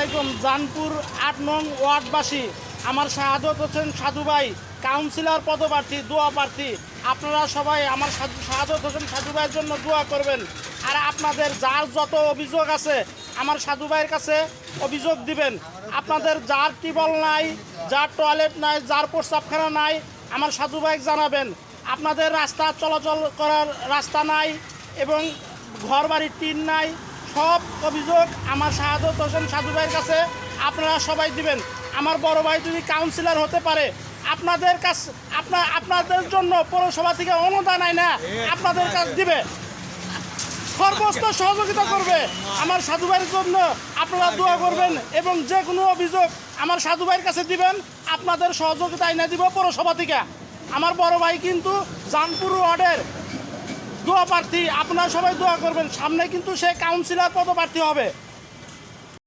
আলাইকুম। জানপুর ৮ নং ওয়ার্ডবাসী, আমার শাহাদত হোসেন সাধু ভাই কাউন্সিলর পদপ্রার্থী, দোয়া প্রার্থী। আপনারা সবাই আমার শাহাদত হোসেন সাধু ভাইয়ের জন্য দোয়া করবেন। আর আপনাদের যার যত অভিযোগ আছে আমার সাধু ভাইয়ের কাছে অভিযোগ দিবেন। আপনাদের যার টিউবওয়েল নাই, যার টয়লেট নাই, যার প্রস্রাবখানা নাই, আমার সাধু ভাই জানাবেন। আপনাদের রাস্তা চলাচল করার রাস্তা নাই এবং ঘরবাড়ির টিন নাই, সব অভিযোগ আমার শাহাদত হোসেন সাধু ভাইয়ের কাছে আপনারা সবাই দিবেন। আমার বড় ভাই যদি কাউন্সিলর হতে পারে, আপনাদের কাছে আপনাদের জন্য পৌরসভা থেকে অনুদান আয় না আপনাদের কাছে দিবে, সর্বোচ্চ সহযোগিতা করবে। আমার সাধু ভাইয়ের জন্য আপনারা দোয়া করবেন এবং যে কোনো অভিযোগ আমার সাধু ভাইয়ের কাছে দিবেন, আপনাদের সহযোগিতা এনে দিব পৌরসভা থেকে। আমার বড় ভাই কিন্তু জানপুর ওয়ার্ডের দোয়া প্রার্থী, আপনারা সবাই দোয়া করবেন। সামনে কিন্তু সে কাউন্সিলর পদপ্রার্থী হবে।